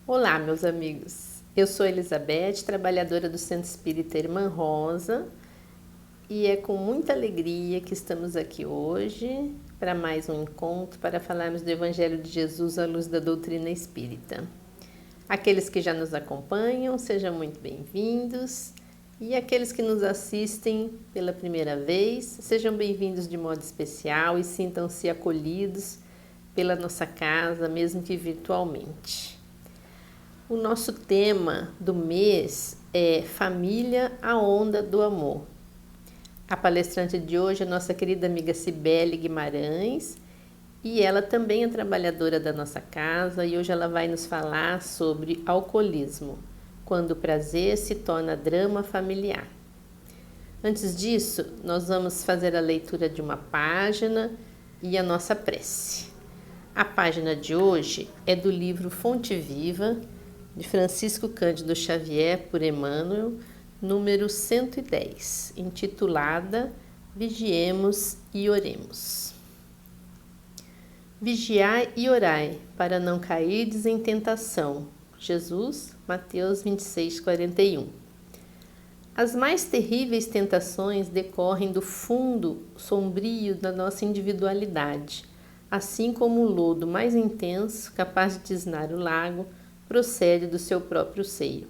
Olá, meus amigos. Eu sou Elizabeth, trabalhadora do Centro Espírita Irmã Rosa, e é com muita alegria que estamos aqui hoje para mais um encontro para falarmos do Evangelho de Jesus à luz da doutrina espírita. Aqueles que já nos acompanham, sejam muito bem-vindos, e aqueles que nos assistem pela primeira vez, sejam bem-vindos de modo especial e sintam-se acolhidos pela nossa casa, mesmo que virtualmente. O nosso tema do mês é Família, a Onda do Amor. A palestrante de hoje é nossa querida amiga Cibele Guimarães, e ela também é trabalhadora da nossa casa, e hoje ela vai nos falar sobre alcoolismo, quando o prazer se torna drama familiar. Antes disso, nós vamos fazer a leitura de uma página e a nossa prece. A página de hoje é do livro Fonte Viva, de Francisco Cândido Xavier por Emmanuel, número 110, intitulada Vigiemos e Oremos. Vigiai e orai, para não cairdes em tentação. Jesus, Mateus 26, 41. As mais terríveis tentações decorrem do fundo sombrio da nossa individualidade, assim como o lodo mais intenso, capaz de tisnar o lago, procede do seu próprio seio.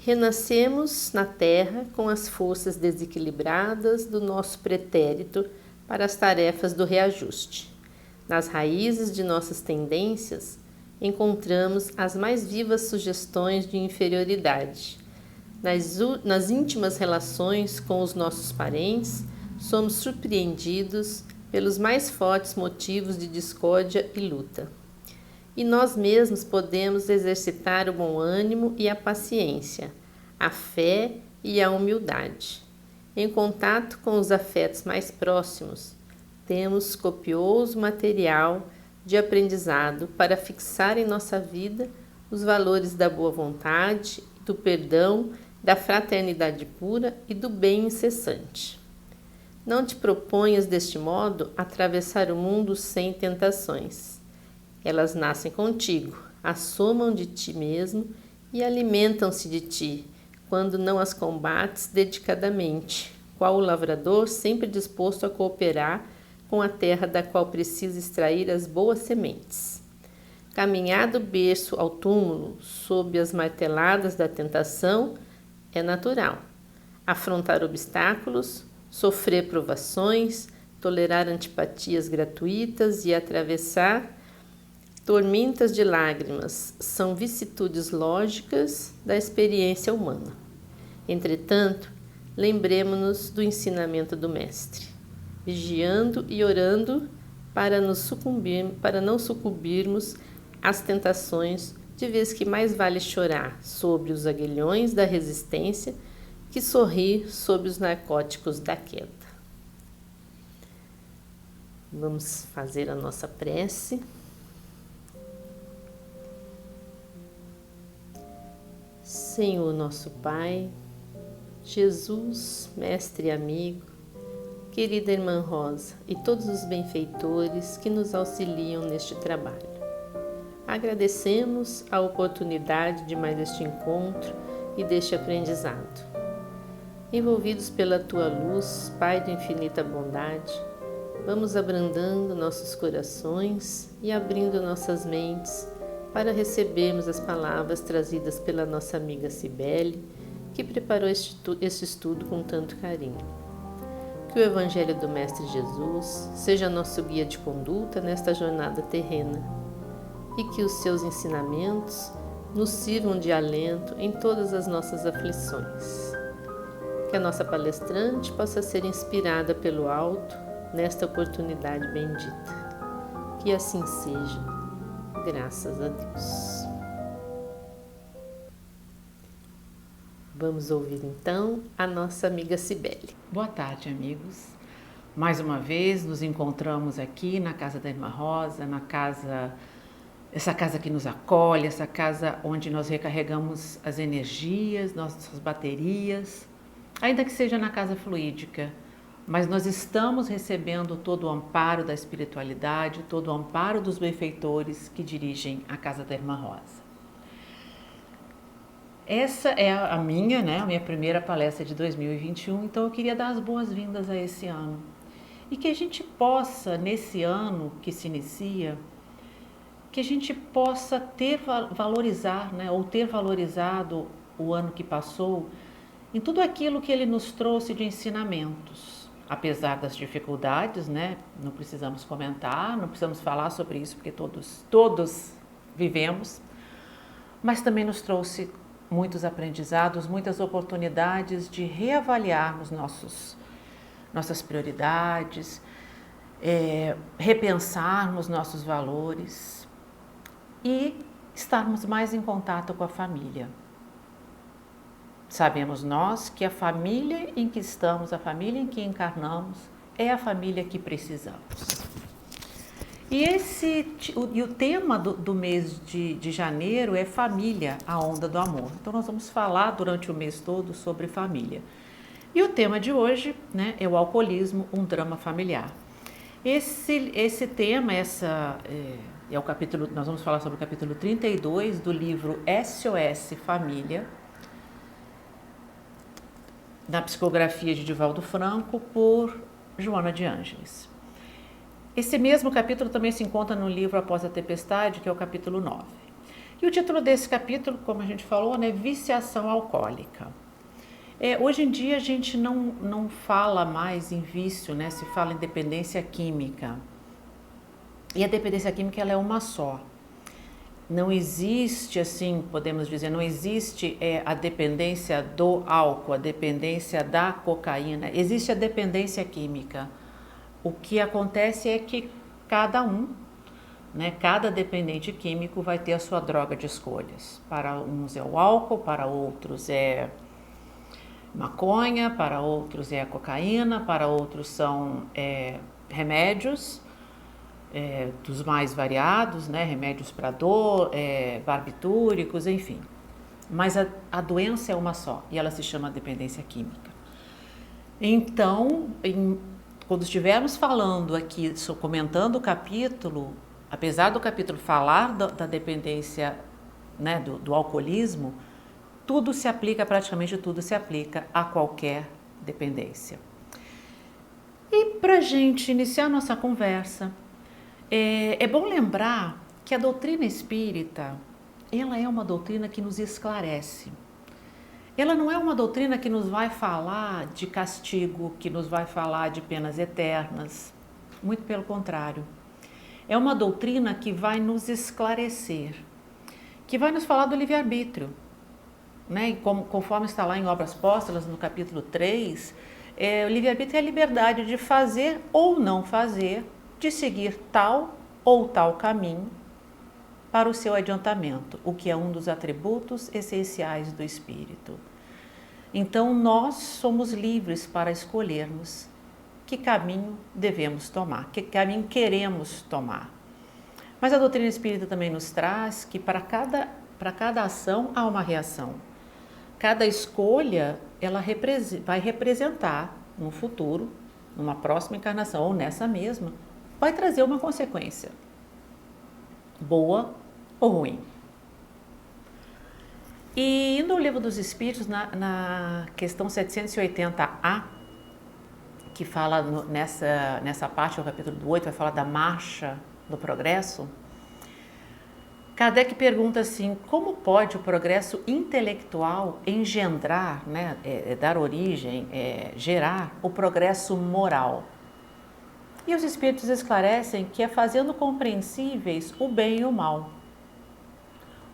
Renascemos na terra com as forças desequilibradas do nosso pretérito para as tarefas do reajuste. Nas raízes de nossas tendências, encontramos as mais vivas sugestões de inferioridade. Nas íntimas relações com os nossos parentes, somos surpreendidos pelos mais fortes motivos de discórdia e luta. E nós mesmos podemos exercitar o bom ânimo e a paciência, a fé e a humildade. Em contato com os afetos mais próximos, temos copioso material de aprendizado para fixar em nossa vida os valores da boa vontade, do perdão, da fraternidade pura e do bem incessante. Não te proponhas deste modo atravessar o mundo sem tentações. Elas nascem contigo, assomam de ti mesmo e alimentam-se de ti, quando não as combates dedicadamente, qual o lavrador sempre disposto a cooperar com a terra da qual precisa extrair as boas sementes. Caminhar do berço ao túmulo, sob as marteladas da tentação, é natural. Afrontar obstáculos, sofrer provações, tolerar antipatias gratuitas e atravessar tormentas de lágrimas são vicissitudes lógicas da experiência humana. Entretanto, lembremo-nos do ensinamento do Mestre, vigiando e orando para não sucumbirmos às tentações, de vez que mais vale chorar sobre os aguilhões da resistência que sorrir sob os narcóticos da queda. Vamos fazer a nossa prece. Senhor nosso Pai, Jesus, Mestre e amigo, querida Irmã Rosa e todos os benfeitores que nos auxiliam neste trabalho. Agradecemos a oportunidade de mais este encontro e deste aprendizado. Envolvidos pela Tua luz, Pai de infinita bondade, vamos abrandando nossos corações e abrindo nossas mentes para recebermos as palavras trazidas pela nossa amiga Cibele, que preparou este estudo com tanto carinho. Que o Evangelho do Mestre Jesus seja nosso guia de conduta nesta jornada terrena e que os seus ensinamentos nos sirvam de alento em todas as nossas aflições. Que a nossa palestrante possa ser inspirada pelo alto nesta oportunidade bendita. Que assim seja. Graças a Deus. Vamos ouvir então a nossa amiga Cibele. Boa tarde, amigos. Mais uma vez nos encontramos aqui na casa da Irmã Rosa, essa casa que nos acolhe, essa casa onde nós recarregamos as energias, nossas baterias, ainda que seja na casa fluídica, mas nós estamos recebendo todo o amparo da espiritualidade, todo o amparo dos benfeitores que dirigem a Casa da Irmã Rosa. essa é a minha, né, a minha primeira palestra de 2021, então eu queria dar as boas-vindas a esse ano. E que a gente possa, nesse ano que se inicia, que a gente possa valorizar, né, ou ter valorizado o ano que passou em tudo aquilo que ele nos trouxe de ensinamentos. Apesar das dificuldades, né, não precisamos comentar, não precisamos falar sobre isso, porque todos vivemos, mas também nos trouxe muitos aprendizados, muitas oportunidades de reavaliarmos nossas prioridades, repensarmos nossos valores e estarmos mais em contato com a família. Sabemos nós que a família em que estamos, a família em que encarnamos, é a família que precisamos. E o tema do mês de janeiro é família, a onda do amor. Então nós vamos falar durante o mês todo sobre família. E o tema de hoje, né, é o alcoolismo, um drama familiar. Esse tema, é o capítulo, nós vamos falar sobre o capítulo 32 do livro SOS Família, na psicografia de Divaldo Franco, por Joana de Ângeles. Esse mesmo capítulo também se encontra no livro Após a Tempestade, que é o capítulo 9. E o título desse capítulo, como a gente falou, né, Viciação Alcoólica. Hoje em dia a gente não fala mais em vício, né, se fala em dependência química. E a dependência química ela é uma só. Não existe, assim, podemos dizer, não existe a dependência do álcool, a dependência da cocaína, existe a dependência química. O que acontece é que cada dependente químico vai ter a sua droga de escolhas. Para uns é o álcool, para outros é maconha, para outros é a cocaína, para outros são remédios, dos mais variados, né? Remédios para dor, barbitúricos, enfim. Mas a doença é uma só e ela se chama dependência química. Então, quando estivermos falando aqui, comentando o capítulo, apesar do capítulo falar da dependência, né, do alcoolismo, praticamente tudo se aplica a qualquer dependência. E para a gente iniciar a nossa conversa, é bom lembrar que a doutrina espírita, ela é uma doutrina que nos esclarece. Ela não é uma doutrina que nos vai falar de castigo, que nos vai falar de penas eternas. Muito pelo contrário. É uma doutrina que vai nos esclarecer, que vai nos falar do livre-arbítrio. Né? E conforme está lá em Obras Póstulas, no capítulo 3, o livre-arbítrio é a liberdade de fazer ou não fazer, de seguir tal ou tal caminho para o seu adiantamento, o que é um dos atributos essenciais do espírito. Então, nós somos livres para escolhermos que caminho devemos tomar, que caminho queremos tomar. Mas a doutrina espírita também nos traz que para cada ação há uma reação. Cada escolha ela vai representar no futuro, numa próxima encarnação ou nessa mesma, vai trazer uma consequência, boa ou ruim. E no Livro dos Espíritos, na questão 780A, que fala nessa parte, o capítulo 8, vai falar da marcha do progresso, Kardec pergunta assim, como pode o progresso intelectual engendrar, né, dar origem, gerar o progresso moral? E os Espíritos esclarecem que é fazendo compreensíveis o bem e o mal.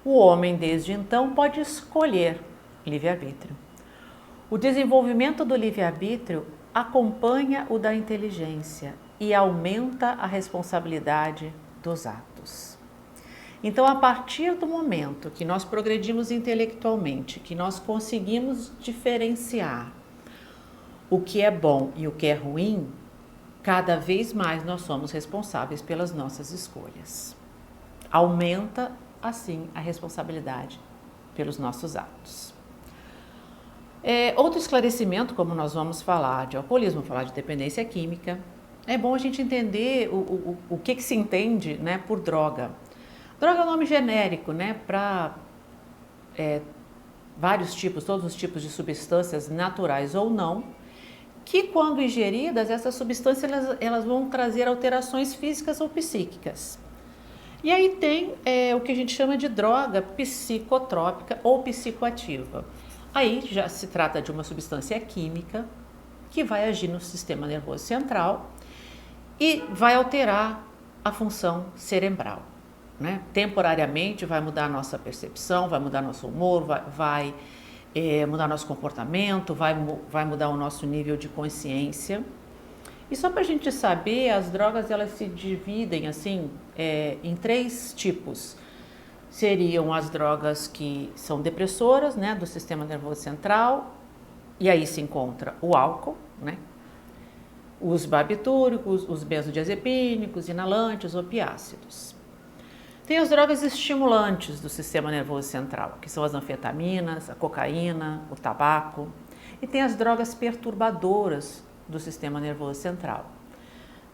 O homem, desde então, pode escolher livre-arbítrio. O desenvolvimento do livre-arbítrio acompanha o da inteligência e aumenta a responsabilidade dos atos. Então, a partir do momento que nós progredimos intelectualmente, que nós conseguimos diferenciar o que é bom e o que é ruim, cada vez mais nós somos responsáveis pelas nossas escolhas. Aumenta, assim, a responsabilidade pelos nossos atos. Outro esclarecimento, como nós vamos falar de alcoolismo, falar de dependência química, é bom a gente entender o que se entende, né, por droga. Droga é um nome genérico, né, para vários tipos, todos os tipos de substâncias naturais ou não, que quando ingeridas, essas substâncias elas vão trazer alterações físicas ou psíquicas. E aí tem o que a gente chama de droga psicotrópica ou psicoativa. Aí já se trata de uma substância química que vai agir no sistema nervoso central e vai alterar a função cerebral, né? Temporariamente vai mudar a nossa percepção, vai mudar nosso humor, vai mudar nosso comportamento, vai mudar o nosso nível de consciência. E só para a gente saber, as drogas elas se dividem assim em 3 tipos. Seriam as drogas que são depressoras, né, do sistema nervoso central, e aí se encontra o álcool, né, os barbitúricos, os benzodiazepínicos, inalantes, opiáceos. Tem as drogas estimulantes do sistema nervoso central, que são as anfetaminas, a cocaína, o tabaco, e tem as drogas perturbadoras do sistema nervoso central.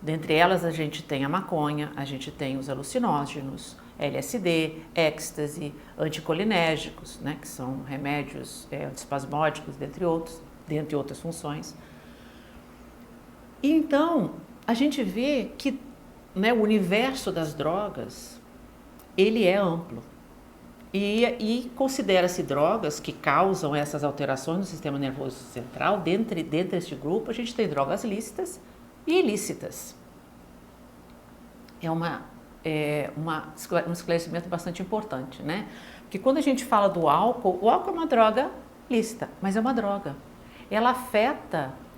Dentre elas a gente tem a maconha, a gente tem os alucinógenos, LSD, êxtase, anticolinérgicos, né, que são remédios antiespasmódicos, dentre outras funções. E então a gente vê que, né, o universo das drogas ele é amplo e considera-se drogas que causam essas alterações no sistema nervoso central. Dentro este grupo a gente tem drogas lícitas e ilícitas. É um esclarecimento bastante importante, né? Porque quando a gente fala do álcool, o álcool é uma droga lícita, mas é uma droga.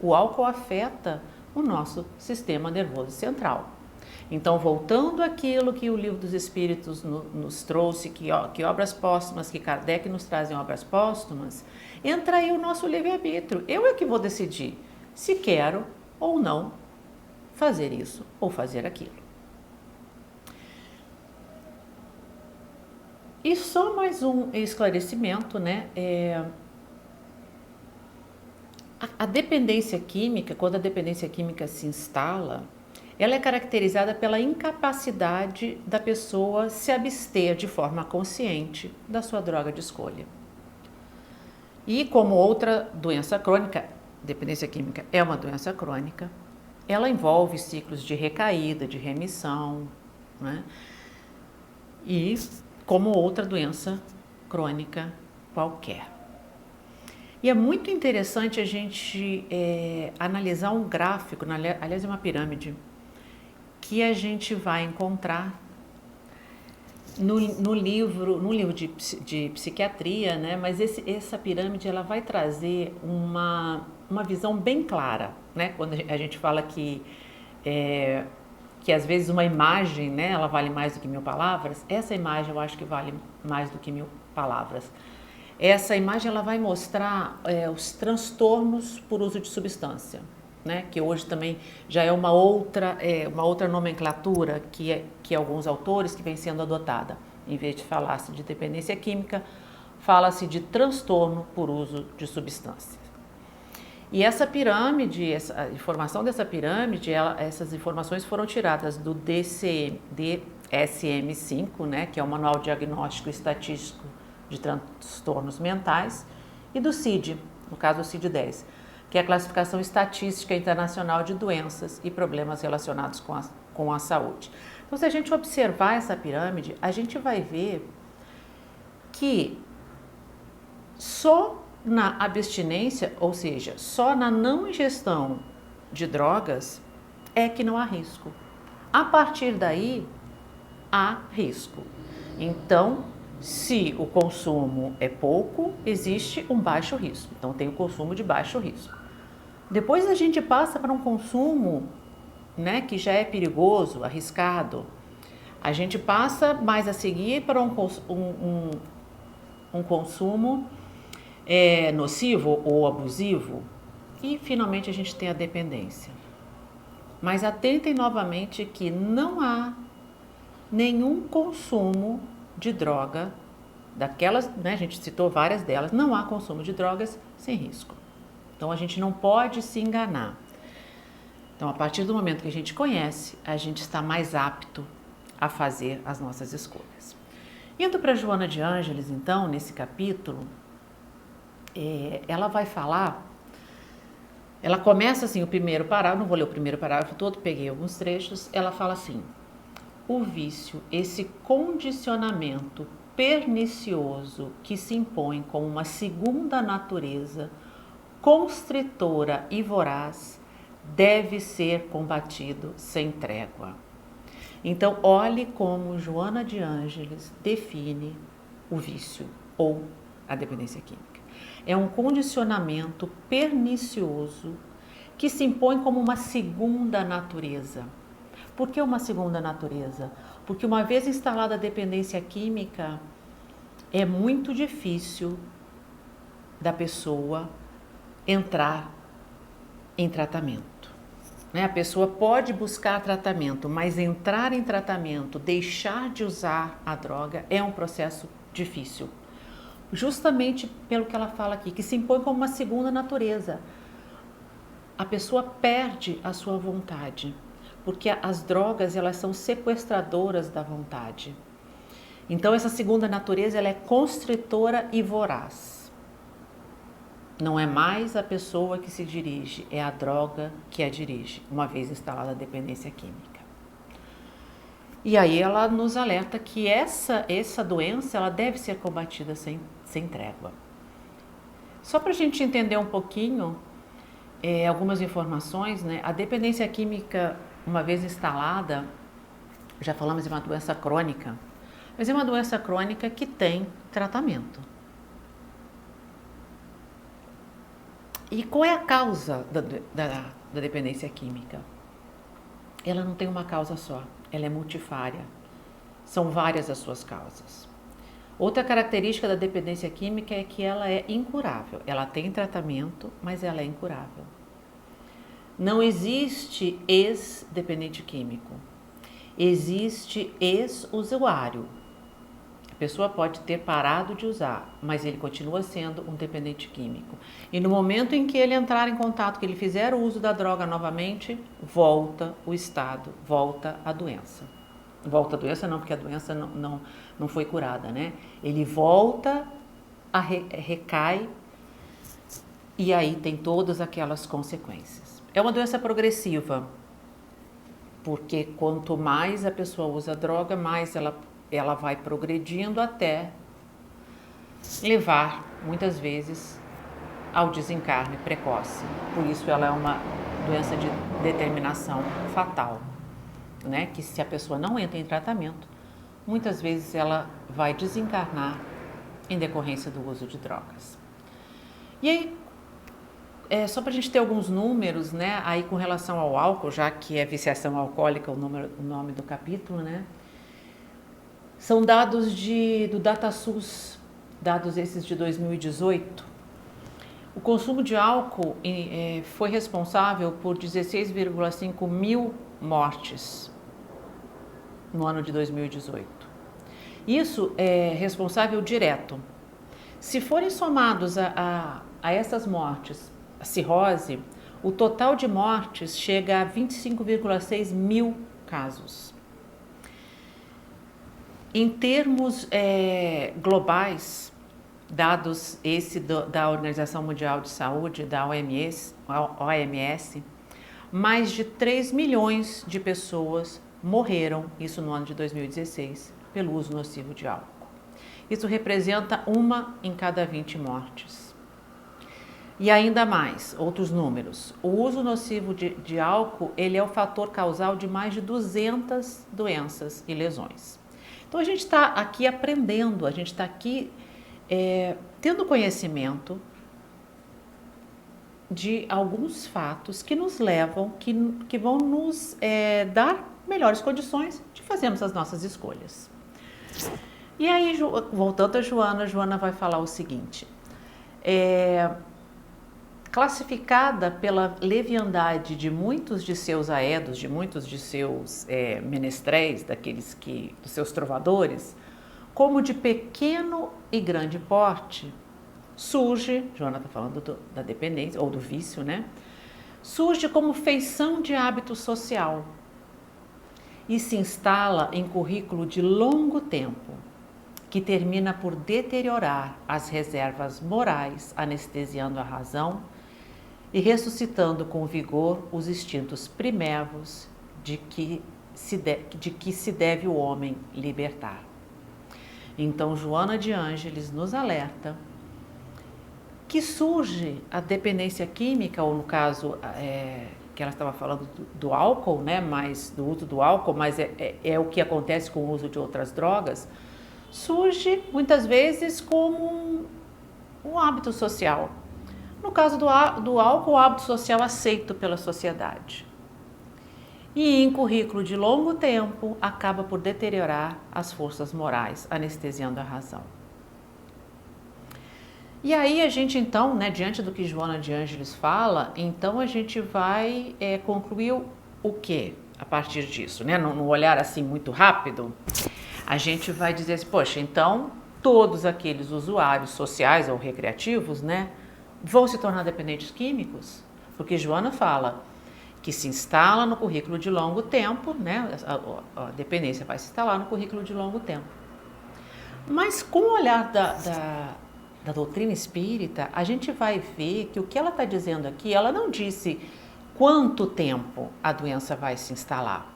O álcool afeta o nosso sistema nervoso central. Então, voltando àquilo que o Livro dos Espíritos nos trouxe, que obras póstumas, que Kardec nos traz em obras póstumas, entra aí o nosso livre-arbítrio. Eu é que vou decidir se quero ou não fazer isso ou fazer aquilo. E só mais um esclarecimento, né? A dependência química, quando a dependência química se instala, ela é caracterizada pela incapacidade da pessoa se abster de forma consciente da sua droga de escolha. E como outra doença crônica, dependência química é uma doença crônica, ela envolve ciclos de recaída, de remissão, né? E como outra doença crônica qualquer. E é muito interessante a gente analisar um gráfico, aliás é uma pirâmide, que a gente vai encontrar no livro de psiquiatria, né? Mas essa pirâmide ela vai trazer uma visão bem clara, né? Quando a gente fala que às vezes uma imagem, né, ela vale mais do que 1000 palavras, essa imagem eu acho que vale mais do que 1000 palavras. Essa imagem ela vai mostrar os transtornos por uso de substância, né, que hoje também já é uma outra nomenclatura que alguns autores que vem sendo adotada. Em vez de falar-se de dependência química, fala-se de transtorno por uso de substâncias. E essa pirâmide, a informação dessa pirâmide, essas informações foram tiradas do DSM-5, né, que é o Manual Diagnóstico e Estatístico de Transtornos Mentais, e do CID, no caso o CID-10, que é a Classificação Estatística Internacional de Doenças e Problemas Relacionados com a Saúde. Então, se a gente observar essa pirâmide, a gente vai ver que só na abstinência, ou seja, só na não ingestão de drogas é que não há risco. A partir daí, há risco. Então, se o consumo é pouco, existe um baixo risco. Então, tem o consumo de baixo risco. Depois a gente passa para um consumo, né, que já é perigoso, arriscado. A gente passa mais a seguir para um consumo nocivo ou abusivo, e finalmente a gente tem a dependência. Mas atentem novamente que não há nenhum consumo de droga, daquelas, né, a gente citou várias delas, não há consumo de drogas sem risco. Então a gente não pode se enganar. Então, a partir do momento que a gente conhece, a gente está mais apto a fazer as nossas escolhas. Indo para Joana de Ângeles, então, nesse capítulo, ela vai falar, ela começa assim, o primeiro parágrafo, não vou ler o primeiro parágrafo todo, peguei alguns trechos, ela fala assim: o vício, esse condicionamento pernicioso que se impõe como uma segunda natureza, constritora e voraz, deve ser combatido sem trégua. Então, olhe como Joana de Ângeles define o vício ou a dependência química. É um condicionamento pernicioso que se impõe como uma segunda natureza. Por que uma segunda natureza? Porque uma vez instalada a dependência química, é muito difícil da pessoa entrar em tratamento. A pessoa pode buscar tratamento, mas entrar em tratamento, deixar de usar a droga é um processo difícil. Justamente pelo que ela fala aqui, que se impõe como uma segunda natureza. A pessoa perde a sua vontade, porque as drogas, elas são sequestradoras da vontade. Então essa segunda natureza, ela é constritora e voraz. Não é mais a pessoa que se dirige, é a droga que a dirige, uma vez instalada a dependência química. E aí ela nos alerta que essa doença, ela deve ser combatida sem trégua. Só para a gente entender um pouquinho, algumas informações, né? A dependência química, uma vez instalada, já falamos de uma doença crônica, mas é uma doença crônica que tem tratamento. E qual é a causa da dependência química? Ela não tem uma causa só, ela é multifária. São várias as suas causas. Outra característica da dependência química é que ela é incurável. Ela tem tratamento, mas ela é incurável. Não existe ex-dependente químico. Existe ex-usuário. A pessoa pode ter parado de usar, mas ele continua sendo um dependente químico. E no momento em que ele entrar em contato, que ele fizer o uso da droga novamente, volta o estado, volta a doença. Volta a doença não, porque a doença não foi curada, né? Ele volta, recai, e aí tem todas aquelas consequências. É uma doença progressiva, porque quanto mais a pessoa usa a droga, mais ela vai progredindo até levar, muitas vezes, ao desencarne precoce. Por isso ela é uma doença de determinação fatal, né? Que se a pessoa não entra em tratamento, muitas vezes ela vai desencarnar em decorrência do uso de drogas. E aí, só para a gente ter alguns números, né? Aí com relação ao álcool, já que é viciação alcoólica o nome do capítulo, né? São dados do DataSUS, dados esses de 2018. O consumo de álcool foi responsável por 16,5 mil mortes no ano de 2018. Isso é responsável direto. Se forem somados a essas mortes, a cirrose, o total de mortes chega a 25,6 mil casos. Em termos globais, dados da Organização Mundial de Saúde, da OMS, mais de 3 milhões de pessoas morreram, isso no ano de 2016, pelo uso nocivo de álcool. Isso representa 1 em cada 20 mortes. E ainda mais, outros números. O uso nocivo de álcool, ele é o fator causal de mais de 200 doenças e lesões. Então a gente está aqui aprendendo, a gente está aqui tendo conhecimento de alguns fatos que nos levam, que vão nos dar melhores condições de fazermos as nossas escolhas. E aí, voltando a Joana vai falar o seguinte: classificada pela leviandade de muitos de seus aedos, de muitos de seus menestréis, dos seus trovadores, como de pequeno e grande porte, surge, Joana está falando da dependência, ou do vício, né? Surge como feição de hábito social e se instala em currículo de longo tempo, que termina por deteriorar as reservas morais, anestesiando a razão e ressuscitando com vigor os instintos primevos de que se deve o homem libertar. Então, Joana de Ângeles nos alerta que surge a dependência química, ou no caso que ela estava falando do álcool, né, mas do uso do álcool, mas é o que acontece com o uso de outras drogas, surge muitas vezes como um hábito social. No caso do álcool, o hábito social aceito pela sociedade. E em currículo de longo tempo, acaba por deteriorar as forças morais, anestesiando a razão. E aí a gente então, né, diante do que Joana de Ângeles fala, então a gente vai concluir o quê a partir disso, né? Num olhar assim muito rápido, a gente vai dizer assim, poxa, então todos aqueles usuários sociais ou recreativos, né, vão se tornar dependentes químicos? Porque Joana fala que se instala no currículo de longo tempo, né, a dependência vai se instalar no currículo de longo tempo. Mas com o olhar da doutrina espírita, a gente vai ver que o que ela está dizendo aqui, ela não disse quanto tempo a doença vai se instalar.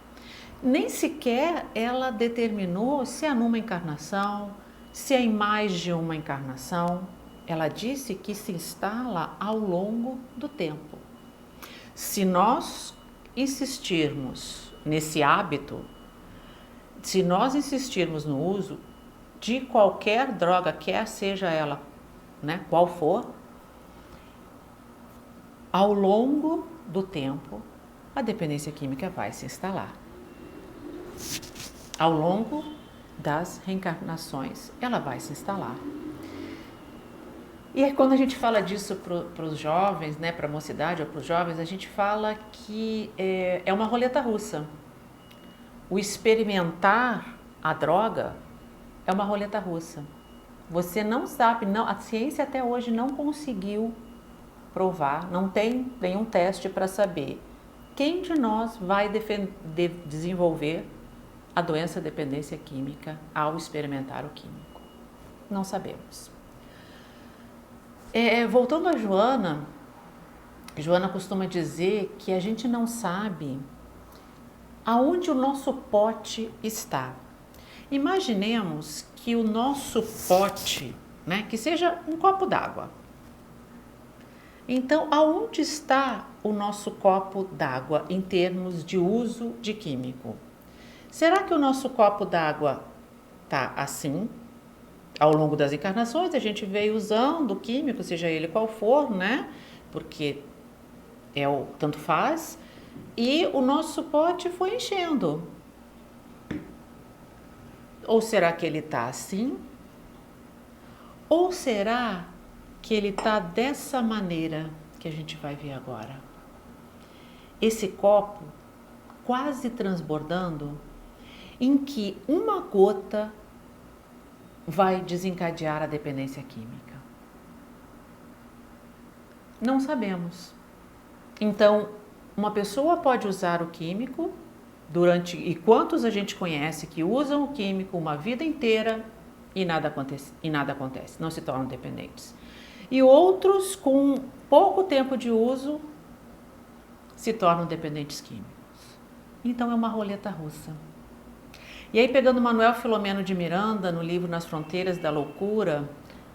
Nem sequer ela determinou se é numa encarnação, se é em mais de uma encarnação. Ela disse que se instala ao longo do tempo. Se nós insistirmos nesse hábito, se nós insistirmos no uso de qualquer droga, quer seja ela, né, qual for, ao longo do tempo, a dependência química vai se instalar. Ao longo das reencarnações, ela vai se instalar. E aí, quando a gente fala disso para os jovens, né, para a mocidade ou para os jovens, a gente fala que é uma roleta russa. O experimentar a droga é uma roleta russa. Você não sabe, a ciência até hoje não conseguiu provar, não tem nenhum teste para saber quem de nós vai desenvolver a doença dependência química ao experimentar o químico. Não sabemos. Voltando a Joana costuma dizer que a gente não sabe aonde o nosso pote está. Imaginemos que o nosso pote, né, que seja um copo d'água. Então, aonde está o nosso copo d'água em termos de uso de químico? Será que o nosso copo d'água está assim? Ao longo das encarnações, a gente veio usando o químico, seja ele qual for, né? Porque tanto faz. E o nosso pote foi enchendo. Ou será que ele está assim? Ou será que ele está dessa maneira que a gente vai ver agora? Esse copo quase transbordando, em que uma gota vai desencadear a dependência química? Não sabemos. Então, uma pessoa pode usar o químico e quantos a gente conhece que usam o químico uma vida inteira e nada acontece, não se tornam dependentes. E outros com pouco tempo de uso se tornam dependentes químicos. Então é uma roleta russa. E aí, pegando Manuel Filomeno de Miranda, no livro Nas Fronteiras da Loucura,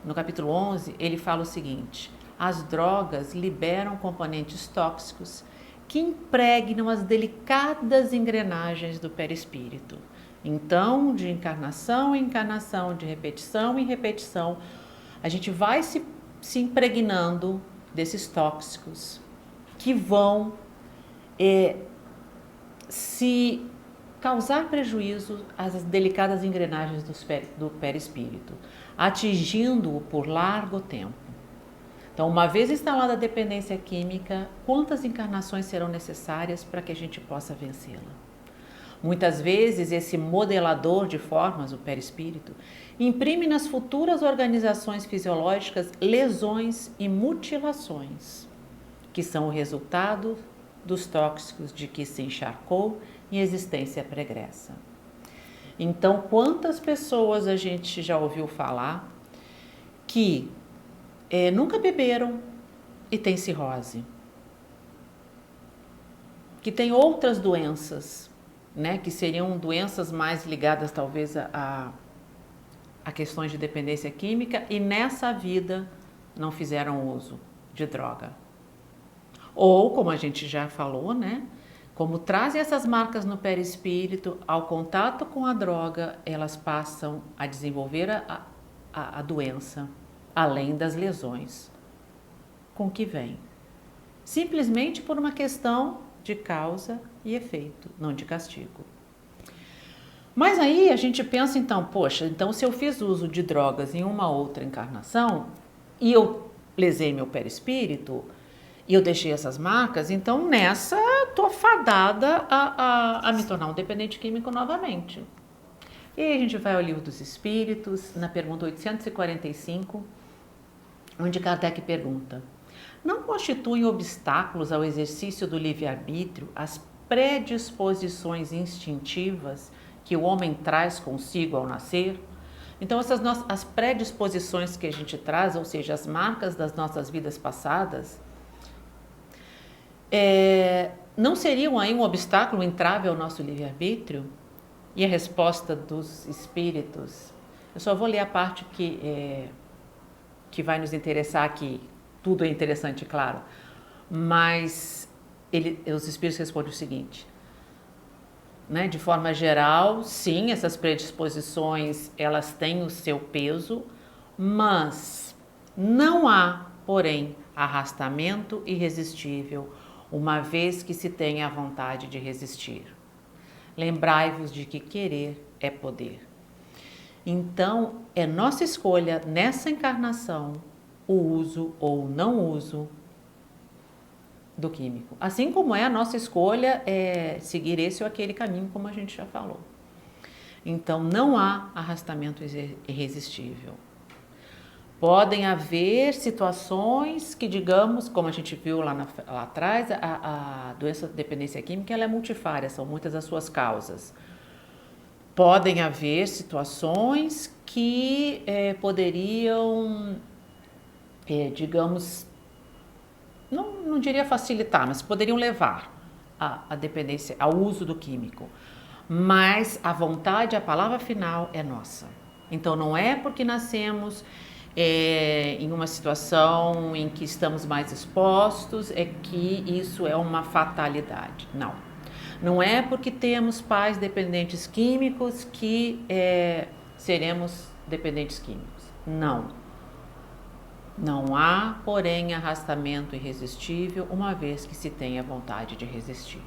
no capítulo 11, ele fala o seguinte: as drogas liberam componentes tóxicos que impregnam as delicadas engrenagens do perispírito. Então, de encarnação em encarnação, de repetição em repetição, a gente vai se impregnando desses tóxicos que vão se causar prejuízo às delicadas engrenagens do perispírito, atingindo-o por largo tempo. Então, uma vez instalada a dependência química, quantas encarnações serão necessárias para que a gente possa vencê-la? Muitas vezes, esse modelador de formas, o perispírito, imprime nas futuras organizações fisiológicas lesões e mutilações, que são o resultado dos tóxicos de que se encharcou em existência pregressa. Então, quantas pessoas a gente já ouviu falar que nunca beberam e tem cirrose, que tem outras doenças, né, que seriam doenças mais ligadas talvez a questões de dependência química e nessa vida não fizeram uso de droga. Ou, como a gente já falou, né, como trazem essas marcas no perispírito, ao contato com a droga, elas passam a desenvolver a doença, além das lesões com que vem. Simplesmente por uma questão de causa e efeito, não de castigo. Mas aí a gente pensa então, poxa, então se eu fiz uso de drogas em uma outra encarnação e eu lesei meu perispírito e eu deixei essas marcas, então nessa tô fadada a me tornar um dependente químico novamente. E aí a gente vai ao Livro dos Espíritos, na pergunta 845, onde Kardec pergunta: não constituem obstáculos ao exercício do livre-arbítrio as predisposições instintivas que o homem traz consigo ao nascer? Então as predisposições que a gente traz, ou seja, as marcas das nossas vidas passadas, não seriam aí um obstáculo, um entrave ao nosso livre-arbítrio? E a resposta dos espíritos, eu só vou ler a parte que vai nos interessar aqui, tudo é interessante, claro, mas os espíritos respondem o seguinte, né? De forma geral, sim, essas predisposições, elas têm o seu peso, mas não há, porém, arrastamento irresistível, uma vez que se tenha a vontade de resistir. Lembrai-vos de que querer é poder. Então, é nossa escolha nessa encarnação o uso ou não uso do químico. Assim como é a nossa escolha seguir esse ou aquele caminho, como a gente já falou. Então, não há arrastamento irresistível. Podem haver situações que, digamos, como a gente viu lá atrás, a doença de dependência química ela é multifária, são muitas as suas causas. Podem haver situações que poderiam, digamos, não diria facilitar, mas poderiam levar a dependência, ao uso do químico. Mas a vontade, a palavra final é nossa. Então não é porque nascemos em uma situação em que estamos mais expostos é que isso é uma fatalidade. Não. Não é porque temos pais dependentes químicos que seremos dependentes químicos. Não. Não há, porém, arrastamento irresistível, uma vez que se tenha vontade de resistir.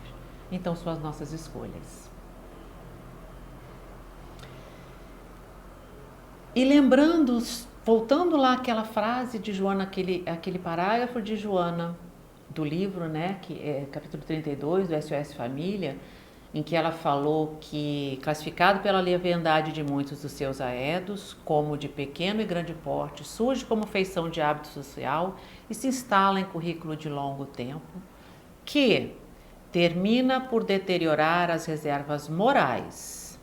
Então, são as nossas escolhas. E lembrando, voltando lá àquela frase de Joana, aquele parágrafo de Joana, do livro, né, que é capítulo 32 do SOS Família, em que ela falou que, classificado pela leviandade de muitos dos seus aedos, como de pequeno e grande porte, surge como feição de hábito social e se instala em currículo de longo tempo, que termina por deteriorar as reservas morais,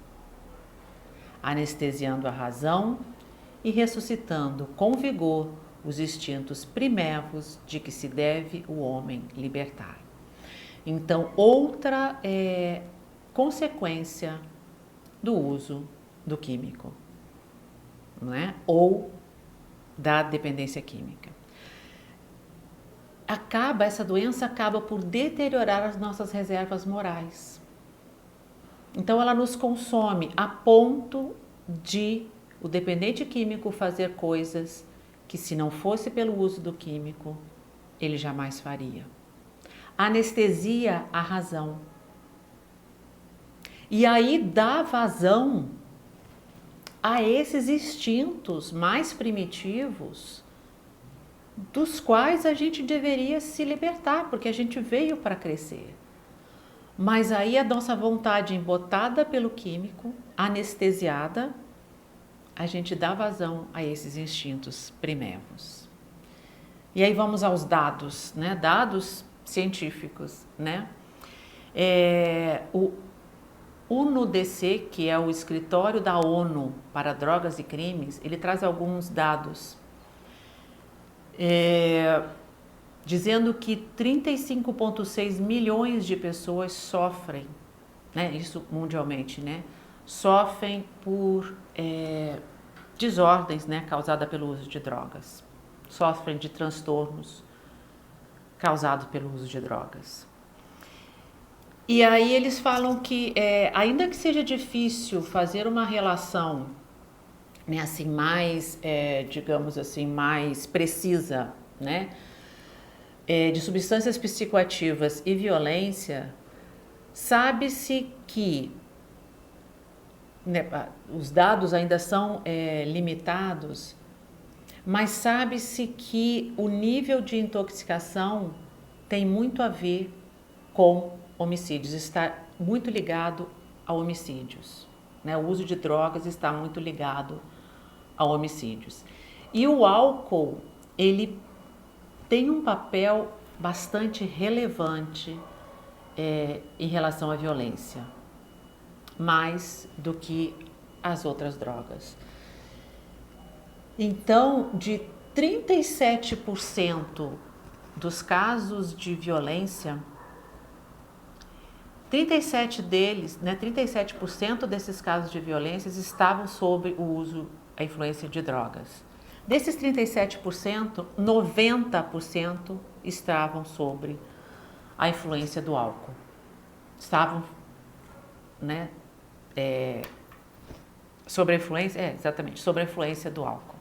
anestesiando a razão e ressuscitando com vigor os instintos primevos de que se deve o homem libertar. Então, outra consequência do uso do químico, não é? Ou da dependência química. Essa doença acaba por deteriorar as nossas reservas morais. Então, ela nos consome a ponto de o dependente químico fazer coisas que, se não fosse pelo uso do químico, ele jamais faria. Anestesia a razão. E aí dá vazão a esses instintos mais primitivos dos quais a gente deveria se libertar, porque a gente veio para crescer. Mas aí a nossa vontade embotada pelo químico, anestesiada, a gente dá vazão a esses instintos primevos. E aí vamos aos dados, né? Dados científicos, né? UNODC, que é o escritório da ONU para drogas e crimes, ele traz alguns dados dizendo que 35,6 milhões de pessoas sofrem, né, isso mundialmente, né, sofrem por desordens, né, causadas pelo uso de drogas, sofrem de transtornos causados pelo uso de drogas. E aí eles falam que, ainda que seja difícil fazer uma relação, né, assim, mais, digamos assim, mais precisa, né, de substâncias psicoativas e violência, sabe-se que, né, os dados ainda são limitados, mas sabe-se que o nível de intoxicação tem muito a ver com homicídios, está muito ligado a homicídios, né? O uso de drogas está muito ligado a homicídios. E o álcool, ele tem um papel bastante relevante em relação à violência, mais do que as outras drogas. Então, de 37% dos casos de violência, 37 deles, né, 37% desses casos de violência estavam sob o uso, a influência de drogas. Desses 37%, 90% estavam sobre a influência do álcool. Estavam, né, sobre a influência, exatamente, sobre a influência do álcool.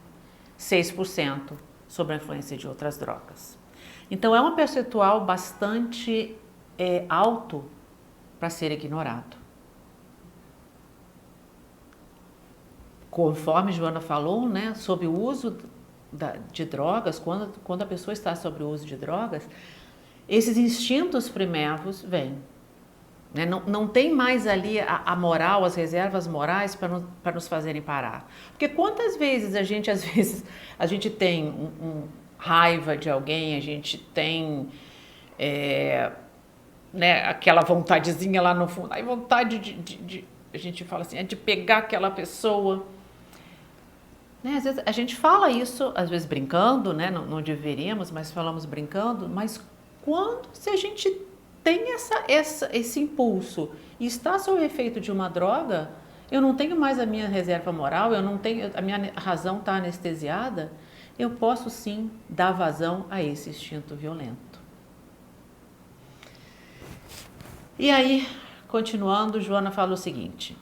6% sobre a influência de outras drogas. Então, é um percentual bastante alto para ser ignorado. Conforme Joana falou, né, sobre o uso de drogas, quando a pessoa está sobre o uso de drogas, esses instintos primeiros vêm. Né? Não tem mais ali a moral, as reservas morais para nos fazerem parar. Porque quantas vezes a gente tem raiva de alguém, a gente tem né, aquela vontadezinha lá no fundo, aí vontade a gente fala assim, de pegar aquela pessoa. Né, às vezes a gente fala isso, às vezes brincando, né, não deveríamos, mas falamos brincando, mas se a gente tem esse impulso e está sob o efeito de uma droga, eu não tenho mais a minha reserva moral, a minha razão está anestesiada, eu posso sim dar vazão a esse instinto violento. E aí, continuando, Joana fala o seguinte: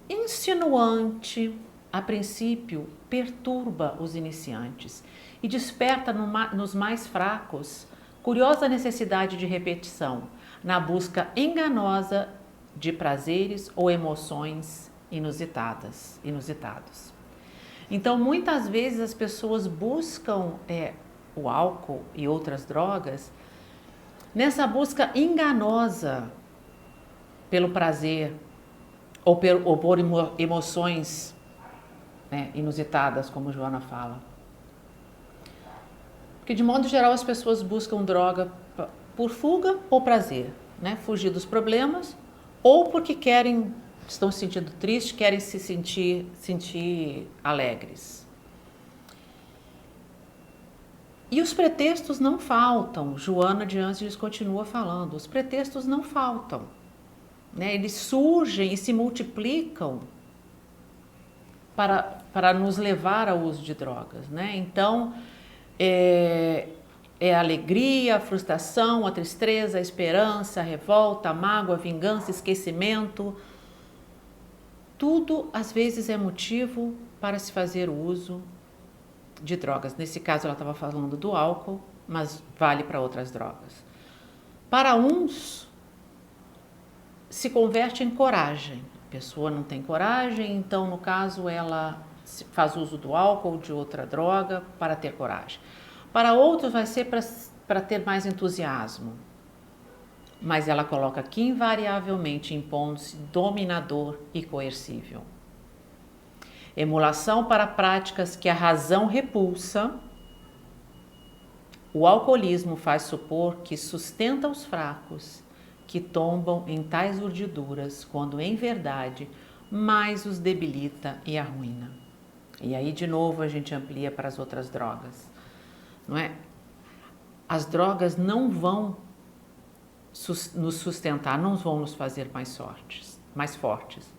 insinuante, a princípio, perturba os iniciantes e desperta nos mais fracos curiosa necessidade de repetição, na busca enganosa de prazeres ou emoções inusitados. Então, muitas vezes as pessoas buscam o álcool e outras drogas nessa busca enganosa pelo prazer ou por emoções, né, inusitadas, como Joana fala. Porque, de modo geral, as pessoas buscam droga por fuga ou prazer, né? Fugir dos problemas, ou porque estão se sentindo tristes, querem se sentir alegres. E os pretextos não faltam. Joana de Ângeles continua falando. Os pretextos não faltam, né? Eles surgem e se multiplicam para nos levar ao uso de drogas, né? Então, a alegria, a frustração, a tristeza, a esperança, a revolta, a mágoa, a vingança, esquecimento. Tudo, às vezes, é motivo para se fazer o uso de drogas. Nesse caso, ela estava falando do álcool, mas vale para outras drogas. Para uns, se converte em coragem. A pessoa não tem coragem, então, no caso, ela faz uso do álcool ou de outra droga para ter coragem. Para outros, vai ser para ter mais entusiasmo. Mas ela coloca aqui invariavelmente impondo-se dominador e coercível. Emulação para práticas que a razão repulsa. O alcoolismo faz supor que sustenta os fracos, que tombam em tais urdiduras, quando em verdade mais os debilita e arruína. E aí de novo a gente amplia para as outras drogas, não é? As drogas não vão nos sustentar, não vão nos fazer mais fortes,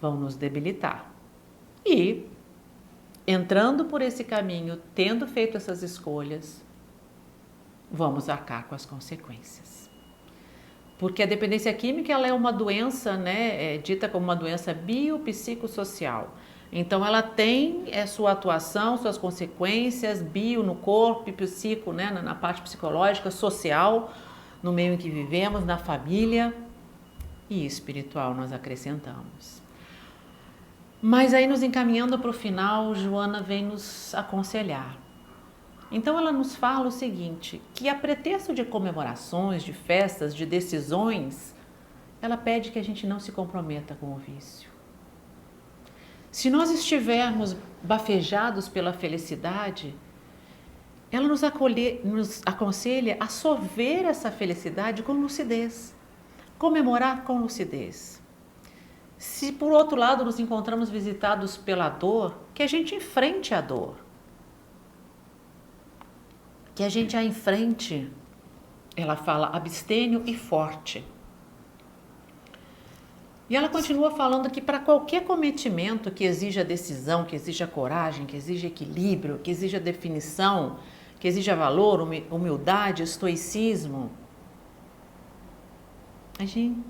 vão nos debilitar. E entrando por esse caminho, tendo feito essas escolhas, vamos arcar com as consequências. Porque a dependência química ela é uma doença, né, dita como uma doença biopsicossocial. Então ela tem sua atuação, suas consequências bio no corpo e psico, né, na parte psicológica, social, no meio em que vivemos, na família, e espiritual nós acrescentamos. Mas aí nos encaminhando para o final, Joana vem nos aconselhar. Então ela nos fala o seguinte, que a pretexto de comemorações, de festas, de decisões, ela pede que a gente não se comprometa com o vício. Se nós estivermos bafejados pela felicidade, ela nos aconselha a sorver essa felicidade com lucidez, comemorar com lucidez. Se por outro lado nos encontramos visitados pela dor, que a gente enfrente a dor. Que a gente a enfrente, ela fala abstênio e forte. E ela continua falando que para qualquer cometimento que exija decisão, que exija coragem, que exija equilíbrio, que exija definição, que exija valor, humildade, estoicismo,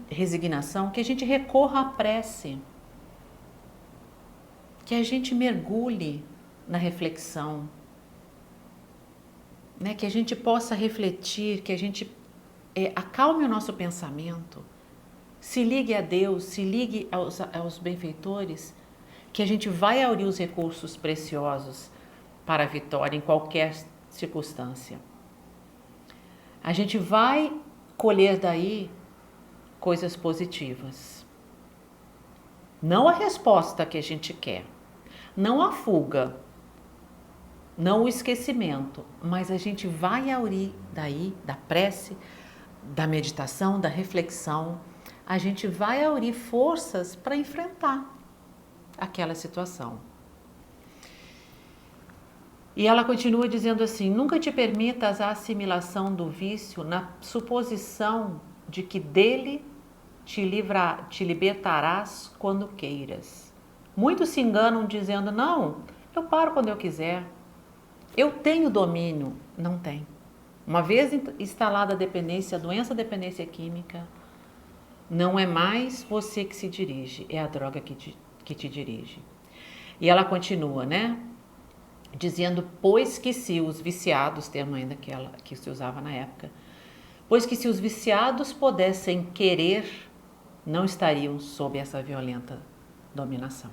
resignação, que a gente recorra à prece, que a gente mergulhe na reflexão, né? Que a gente possa refletir, que a gente acalme o nosso pensamento, se ligue a Deus, se ligue aos benfeitores, que a gente vai aurir os recursos preciosos para a vitória em qualquer circunstância. A gente vai colher daí coisas positivas. Não a resposta que a gente quer, não a fuga, não o esquecimento, mas a gente vai aurir daí, da prece, da meditação, da reflexão, a gente vai aurir forças para enfrentar aquela situação. E ela continua dizendo assim, nunca te permitas a assimilação do vício na suposição de que dele te libertarás quando queiras. Muitos se enganam dizendo, não, eu paro quando eu quiser. Eu tenho domínio. Não tem. Uma vez instalada a dependência, a doença a dependência química, não é mais você que se dirige, é a droga que te dirige. E ela continua, né? Dizendo, pois que se os viciados, termo ainda que se usava na época, pois que se os viciados pudessem querer, não estariam sob essa violenta dominação.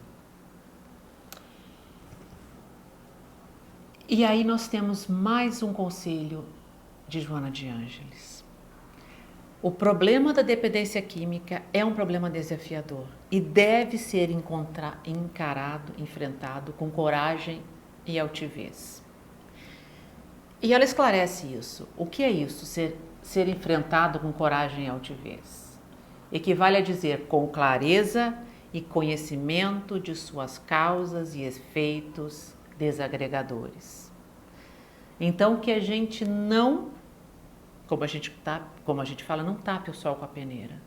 E aí nós temos mais um conselho de Joana de Ângeles. O problema da dependência química é um problema desafiador e deve ser encarado, enfrentado com coragem e altivez. E ela esclarece isso. O que é isso, ser enfrentado com coragem e altivez? Equivale a dizer com clareza e conhecimento de suas causas e efeitos desagregadores. Então que a gente não, como a gente fala, não tape o sol com a peneira.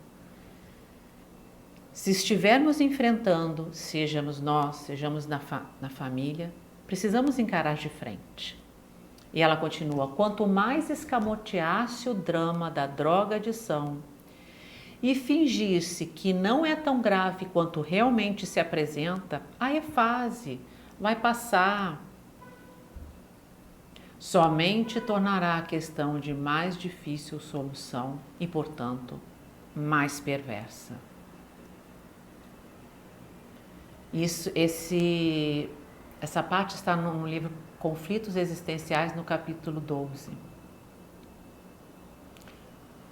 Se estivermos enfrentando, sejamos nós, sejamos na família, precisamos encarar de frente. E ela continua, quanto mais escamotear-se o drama da droga-adição e fingir-se que não é tão grave quanto realmente se apresenta, aí é fase, vai passar. Somente tornará a questão de mais difícil solução e, portanto, mais perversa. Essa parte está no livro Conflitos Existenciais, no capítulo 12.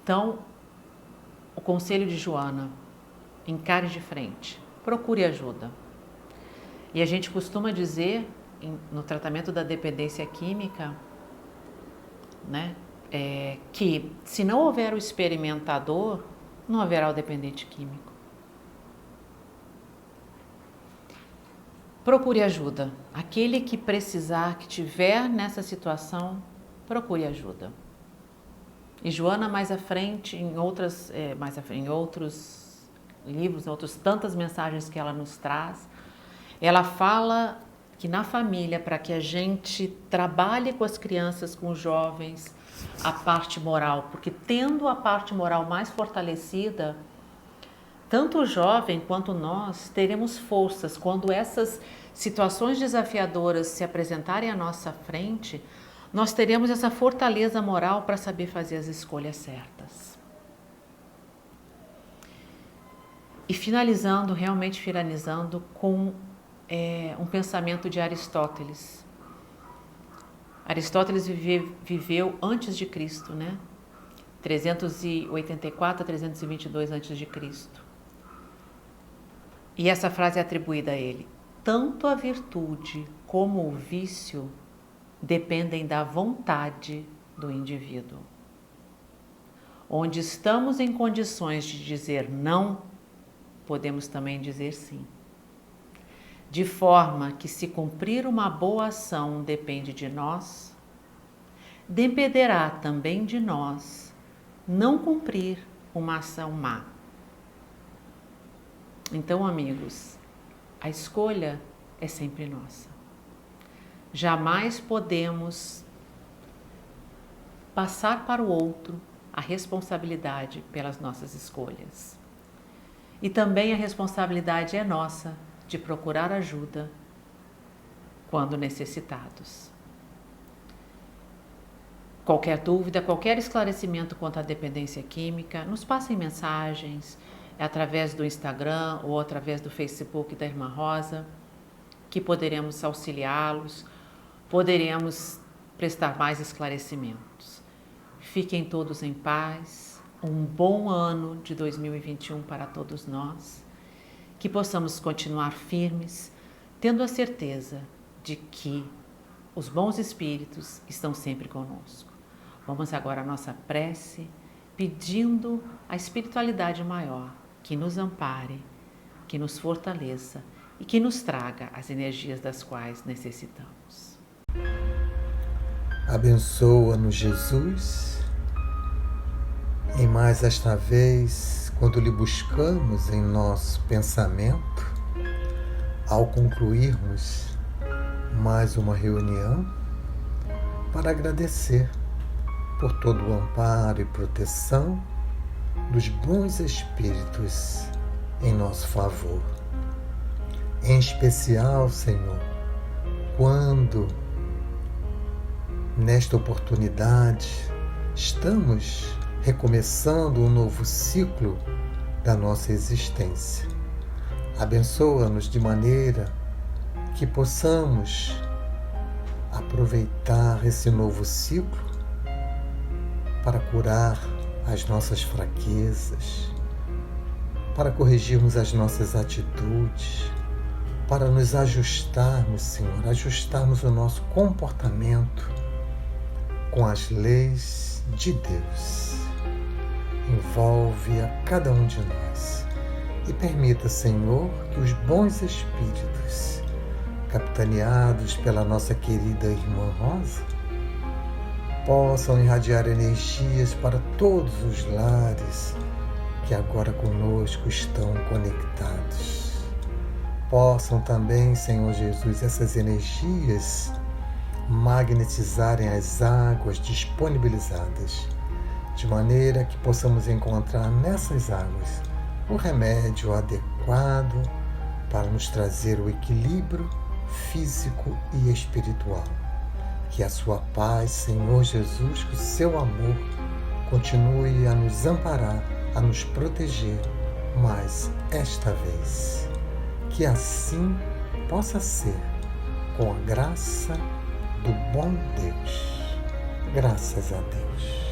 Então, o conselho de Joana, encare de frente, procure ajuda. E a gente costuma dizer, no tratamento da dependência química, né, que se não houver o experimentador, não haverá o dependente químico. Procure ajuda. Aquele que precisar, que tiver nessa situação, procure ajuda. E Joana, mais à frente, em outros livros, outras tantas mensagens que ela nos traz, ela fala que na família, para que a gente trabalhe com as crianças, com os jovens, a parte moral, porque tendo a parte moral mais fortalecida, tanto o jovem quanto nós teremos forças quando essas situações desafiadoras se apresentarem à nossa frente, nós teremos essa fortaleza moral para saber fazer as escolhas certas. E realmente finalizando com um pensamento de Aristóteles. Aristóteles viveu antes de Cristo, né? 384 a 322 antes de Cristo. E essa frase é atribuída a ele. Tanto a virtude como o vício dependem da vontade do indivíduo. Onde estamos em condições de dizer não, podemos também dizer sim. De forma que, se cumprir uma boa ação depende de nós, dependerá também de nós não cumprir uma ação má. Então, amigos, a escolha é sempre nossa. Jamais podemos passar para o outro a responsabilidade pelas nossas escolhas. E também a responsabilidade é nossa de procurar ajuda quando necessitados. Qualquer dúvida, qualquer esclarecimento quanto à dependência química, nos passem mensagens através do Instagram ou através do Facebook da Irmã Rosa, que poderemos auxiliá-los, poderemos prestar mais esclarecimentos. Fiquem todos em paz, um bom ano de 2021 para todos nós, que possamos continuar firmes, tendo a certeza de que os bons espíritos estão sempre conosco. Vamos agora à nossa prece, pedindo a espiritualidade maior que nos ampare, que nos fortaleça e que nos traga as energias das quais necessitamos. Abençoa-nos, Jesus, em mais esta vez, quando lhe buscamos em nosso pensamento, ao concluirmos mais uma reunião, para agradecer por todo o amparo e proteção dos bons espíritos em nosso favor. Em especial, Senhor, quando nesta oportunidade estamos recomeçando um novo ciclo da nossa existência. Abençoa-nos de maneira que possamos aproveitar esse novo ciclo para curar as nossas fraquezas, para corrigirmos as nossas atitudes, para nos ajustarmos, Senhor, ajustarmos o nosso comportamento com as leis de Deus. Envolve a cada um de nós e permita, Senhor, que os bons espíritos, capitaneados pela nossa querida Irmã Rosa, possam irradiar energias para todos os lares que agora conosco estão conectados. Possam também, Senhor Jesus, essas energias magnetizarem as águas disponibilizadas, de maneira que possamos encontrar nessas águas o remédio adequado para nos trazer o equilíbrio físico e espiritual. Que a sua paz, Senhor Jesus, que o seu amor continue a nos amparar, a nos proteger, mas esta vez, que assim possa ser, com a graça do bom Deus. Graças a Deus.